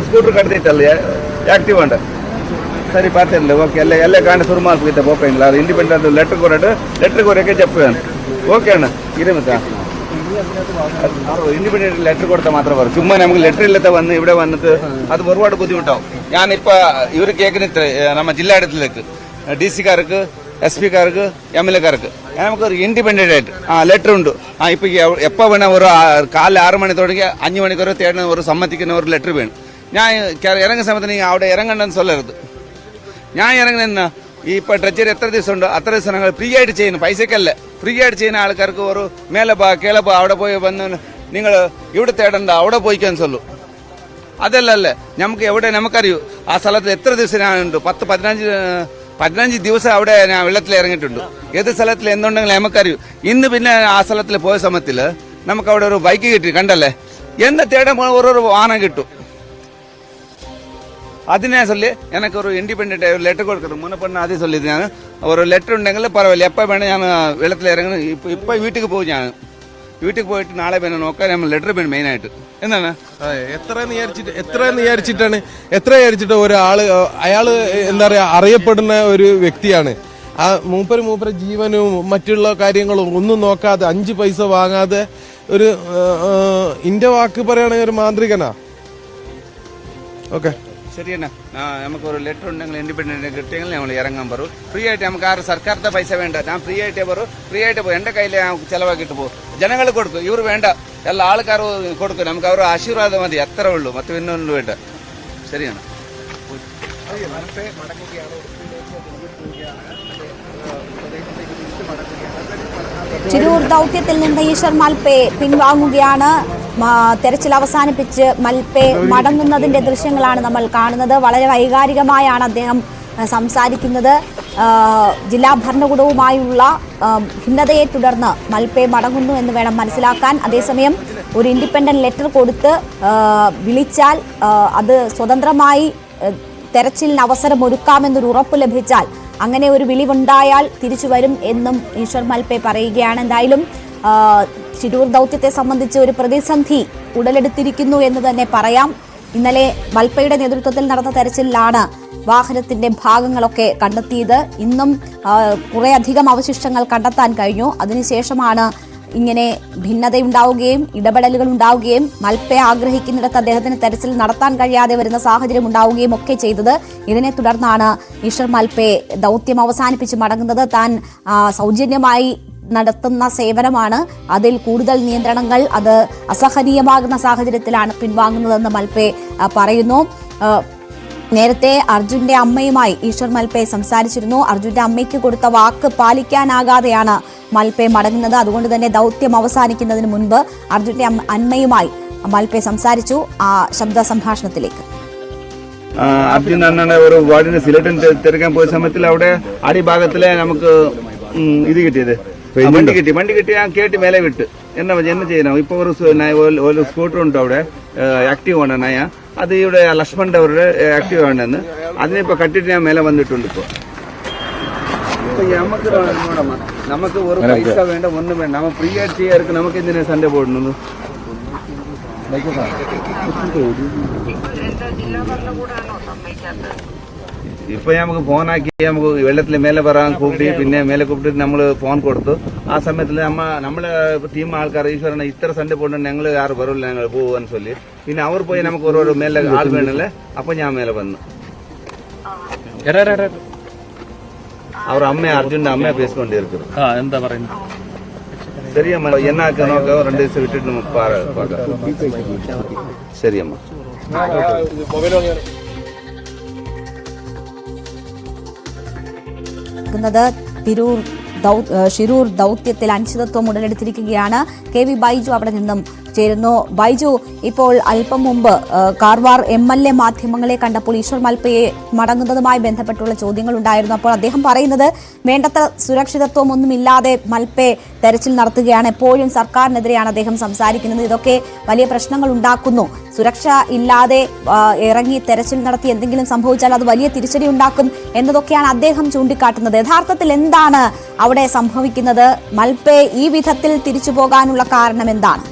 scooter ಕಟ್ತೈತಲ್ಲ active ಅಂಡ ಸರಿ ಪಾತಿರಲಿಲ್ಲ okay ಎಲ್ಲ ಕಾಂಡ ಶುರು ಮಾಡ್ಬೇಕಿತ್ತ పోయింది అది ఇండిపెండెంట్ లెటర్ కొరకే చెప్పాను ఓకే అన్న ഇരേ മത്താ ഇൻഡിപെൻഡന്റ് ലെറ്റർ കൊടുത്താൽ മാത്രം പറയും ചുമ്മാ നമുക്ക് ലെറ്റർ ഇല്ലാത്ത വന്ന് ഇവിടെ വന്നിട്ട് അത് ഒരുപാട് ബുദ്ധിമുട്ടാവും ഞാനിപ്പോൾ ഇവർ കേൾക്കുന്ന ഇത്ര നമ്മ ജില്ലാടത്തിലേക്ക് DC-കാർക്ക് SP-കാർക്ക് MLA-കാർക്ക് നമുക്കൊരു ഇൻഡിപെൻഡന്റ് ആയിട്ട് ലെറ്റർ ഉണ്ട് ഇപ്പൊ എപ്പോൾ വേണം ഒരു കാല 6 മണി തുടങ്ങി 5 മണിക്കൂർ തേടുന്ന ഒരു സമ്മതിക്കുന്ന ഒരു ലെറ്റർ വേണം ഞാൻ ഇറങ്ങുന്ന സമയത്ത് നിങ്ങൾ അവിടെ ഇറങ്ങണ്ടെന്ന് சொல்லരുത് ഞാൻ ഇറങ്ങുന്ന ഇപ്പോൾ ട്രെച്ചറി എത്ര ദിവസം ഉണ്ടോ അത്ര ദിവസം ഞങ്ങൾ ഫ്രീ ആയിട്ട് ചെയ്യുന്നു പൈസക്കല്ല ഫ്രീ ആയിട്ട് ചെയ്യുന്ന ആൾക്കാർക്ക് ഒരു മേലപ്പാ കേളപ്പാ അവിടെ പോയി വന്ന് നിങ്ങൾ ഇവിടെ തേടണ്ട അവിടെ പോയിക്കാൻ ചൊല്ലു അതല്ലല്ലേ നമുക്ക് എവിടെ നമുക്കറിയൂ ആ സ്ഥലത്ത് എത്ര ദിവസം ഞാനുണ്ട് 10-15 ദിവസം അവിടെ ഞാൻ വെള്ളത്തിൽ ഇറങ്ങിയിട്ടുണ്ട് ഏത് സ്ഥലത്തിൽ എന്തുണ്ടെങ്കിലും നമുക്കറിയൂ ഇന്ന് പിന്നെ ആ സ്ഥലത്തിൽ പോയ സമയത്തിൽ നമുക്ക് അവിടെ ഒരു ബൈക്ക് കിട്ടി കണ്ടല്ലേ എന്താ തേടാൻ ഓരോരോ വാഹനം കിട്ടും അതിനെ சொல்லி எனக்கு ஒரு இண்டிபெண்டன்ட் லெட்டர் கொடுக்கணும் முன்ன பண்ண அதே சொல்லிது ഞാൻ ஒரு லெட்டர் ഉണ്ടെങ്കിൽ പരവായില്ല എപ്പോൾ വേണം ഞാൻ വെള്ളത്തിൽ ഇറങ്ങണം ഇപ്പം വീട്ടിൽ പോകും ഞാൻ വീട്ടിൽ പോയിട്ട് നാളെ വേണം നോക്കാൻ നമ്മൾ ലെറ്റർ വേണം മെയിനായിട്ട് എന്താണ് എത്ര വിചാരിച്ചിട്ട് ഒരാള് അയാള് എന്താ പറയാ അറിയപ്പെടുന്ന ഒരു വ്യക്തിയാണ് ആ മൂപ്പര് ജീവനും മറ്റുള്ള കാര്യങ്ങളും ഒന്നും നോക്കാതെ 5 പൈസ വാങ്ങാതെ ഒരു ഇന്റെ വാക്ക് പറയുകയാണെങ്കിൽ ഒരു മാന്ത്രികനാ ഓക്കെ ശരിയെന്നാ നമുക്ക് ഒരു ലെറ്റർ ഉണ്ടെങ്കിൽ ഇൻഡിപെൻഡന്റ് കിട്ടിയെങ്കിൽ നമ്മൾ ഇറങ്ങാൻ പറയും ഫ്രീ ആയിട്ട് നമുക്ക് ആരും സർക്കാരത്തെ പൈസ വേണ്ട ഞാൻ ഫ്രീ ആയിട്ടേ പറയും ഫ്രീ ആയിട്ട് പോകും എൻ്റെ കയ്യിൽ ചിലവാക്കിയിട്ട് പോകും ജനങ്ങൾ കൊടുക്കും ഇവർ വേണ്ട എല്ലാ ആൾക്കാരും കൊടുക്കും നമുക്ക് അവർ ആശീർവാദം മതി അത്രേ ഉള്ളൂ മറ്റു പിന്നൊന്നും വേണ്ട ശരിയാണ് ചിരൂർ ദൗത്യത്തിൽ നിന്ന് ഈശ്വർ മൽപെ പിൻവാങ്ങുകയാണ് തെരച്ചിൽ അവസാനിപ്പിച്ച് മൽപെ മടങ്ങുന്നതിന്റെ ദൃശ്യങ്ങളാണ് നമ്മൾ കാണുന്നത് വളരെ വൈകാരികമായാണ് അദ്ദേഹം സംസാരിക്കുന്നത് ജില്ലാ ഭരണകൂടവുമായുള്ള ഭിന്നതയെ തുടർന്ന് മൽപെ മടങ്ങുന്നു എന്ന് വേണം മനസ്സിലാക്കാൻ അതേസമയം ഒരു ഇൻഡിപെൻഡന്റ് ലെറ്റർ കൊടുത്ത് വിളിച്ചാൽ അത് സ്വതന്ത്രമായി തെരച്ചിലിന് അവസരമൊരുക്കാമെന്നൊരു ഉറപ്പ് ലഭിച്ചാൽ അങ്ങനെ ഒരു വിളിവുണ്ടായാൽ തിരിച്ചു വരും എന്നും ഈശ്വർ മൽപെ പറയുകയാണ് എന്തായാലും ചിരൂർ ദൗത്യത്തെ സംബന്ധിച്ച് ഒരു പ്രതിസന്ധി ഉടലെടുത്തിരിക്കുന്നു എന്ന് തന്നെ പറയാം ഇന്നലെ മൽപയുടെ നേതൃത്വത്തിൽ നടന്ന തെരച്ചിലിലാണ് വാഹനത്തിന്റെ ഭാഗങ്ങളൊക്കെ കണ്ടെത്തിയത് ഇന്നും കുറേയധികം അവശിഷ്ടങ്ങൾ കണ്ടെത്താൻ കഴിഞ്ഞു അതിനുശേഷമാണ് ഇങ്ങനെ ഭിന്നതയുണ്ടാവുകയും ഇടപെടലുകൾ ഉണ്ടാവുകയും മൽപെ ആഗ്രഹിക്കുന്നിടത്ത് അദ്ദേഹത്തിന് തെരച്ചിൽ നടത്താൻ കഴിയാതെ വരുന്ന സാഹചര്യം ഉണ്ടാവുകയും ഒക്കെ ചെയ്തത് ഇതിനെ തുടർന്നാണ് ഈശ്വർ മൽപെ ദൗത്യം അവസാനിപ്പിച്ച് മടങ്ങുന്നത് താൻ സൗജന്യമായി നടത്തുന്ന സേവനമാണ് അതിൽ കൂടുതൽ നിയന്ത്രണങ്ങൾ അത് അസഹനീയമാകുന്ന സാഹചര്യത്തിലാണ് പിൻവാങ്ങുന്നതെന്ന് മൽപെ പറയുന്നു നേരത്തെ അർജുന്റെ അമ്മയുമായി ഈശ്വർ മൽപെ സംസാരിച്ചിരുന്നു അർജുന്റെ അമ്മയ്ക്ക് കൊടുത്ത വാക്ക് പാലിക്കാനാകാതെയാണ് മൽപെ മടങ്ങുന്നത് അതുകൊണ്ട് തന്നെ ദൗത്യം അവസാനിക്കുന്നതിന് മുൻപ് അർജുന്റെ അമ്മയുമായി മൽപെ സംസാരിച്ചു ആ ശബ്ദ സംഭാഷണത്തിലേക്ക് അർജുൻ അണ്ണനെ ഒരു വാർഡിന് സിലറ്റൻ തിരക്കാൻ പോയ സമയത്തിൽ അവിടെ അടിഭാഗത്തിലെ നമുക്ക് ഇത് കിട്ടിയത് വണ്ടി കിട്ടി ഞാൻ കേട്ടി മേലെ വിട്ട് എന്നാ ചെയ്യണം ഇപ്പൊ ഒരു സ്കൂട്ടർ ഉണ്ട് അവിടെ ആക്റ്റീവ് ആണ് നയ അത് ഇവിടെ ലക്ഷ്മണന്റെ അവരുടെ ആക്റ്റീവ് ആണെന്ന് അതിനിപ്പോ കട്ടിട്ട് ഞാൻ മേലെ വന്നിട്ടുണ്ട് ഇപ്പൊ നമുക്ക് ഒരു പൈസ വേണ്ട ഒന്നും വേണ്ട നമ്മ ഫ്രീ ആയിട്ട് ചെയ്യാർക്ക് നമുക്ക് എന്തിനാ സൺഡേ പോടുന്നത് ഇപ്പൊ നമുക്ക് ഫോണാക്കി നമുക്ക് വെള്ളത്തിൽ മേലെ വരാൻ കൂട്ടി പിന്നെ മേലെ കൂപ്പിട്ട് നമ്മൾ ഫോൺ കൊടുത്തു ആ സമയത്തിൽ നമ്മളെ ടീം ആൾക്കാർ ഈശ്വരനെ ഇത്ര സൺഡേ പോയിട്ട് ഞങ്ങൾ ആറ് വരില്ല ഞങ്ങൾ പോവാന്ന് ചൊല്ലി പിന്നെ അവർ പോയി നമുക്ക് ഓരോ മേലെ ആൾ വേണല്ലേ അപ്പൊ ഞാൻ മേലെ വന്നു അവർ അമ്മ അർജുന്റെ അമ്മയെ പേസിക്കൊണ്ടിരിക്കുന്നു എന്താ പറയുന്നത് ശരിയമ്മ എന്നാക്ക നോക്ക 2 ദിവസം വിട്ടിട്ട് ശരിയമ്മ ഷിരൂർ ദൗത്യത്തിൽ അനിശ്ചിതത്വം ഉടലെടുത്തിരിക്കുകയാണ് KV ബൈജു അവിടെ നിന്നും ചേരുന്നു ബൈജു ഇപ്പോൾ അല്പം മുമ്പ് കാർവാർ MLA മാധ്യമങ്ങളെ കണ്ടപ്പോൾ ഈശ്വർ മൽപയെ മടങ്ങുന്നതുമായി ബന്ധപ്പെട്ടുള്ള ചോദ്യങ്ങൾ ഉണ്ടായിരുന്നു അപ്പോൾ അദ്ദേഹം പറയുന്നത് വേണ്ടത്ര സുരക്ഷിതത്വം ഒന്നുമില്ലാതെ മൽപെ തെരച്ചിൽ നടത്തുകയാണ് എപ്പോഴും സർക്കാരിനെതിരെയാണ് അദ്ദേഹം സംസാരിക്കുന്നത് ഇതൊക്കെ വലിയ പ്രശ്നങ്ങൾ ഉണ്ടാക്കുന്നു സുരക്ഷ ഇല്ലാതെ ഇറങ്ങി തെരച്ചിൽ നടത്തി എന്തെങ്കിലും സംഭവിച്ചാൽ അത് വലിയ തിരിച്ചടി ഉണ്ടാക്കും എന്നതൊക്കെയാണ് അദ്ദേഹം ചൂണ്ടിക്കാട്ടുന്നത് യഥാർത്ഥത്തിൽ എന്താണ് അവിടെ സംഭവിക്കുന്നത് മൽപെ ഈ വിധത്തിൽ തിരിച്ചു പോകാനുള്ള കാരണം എന്താണ്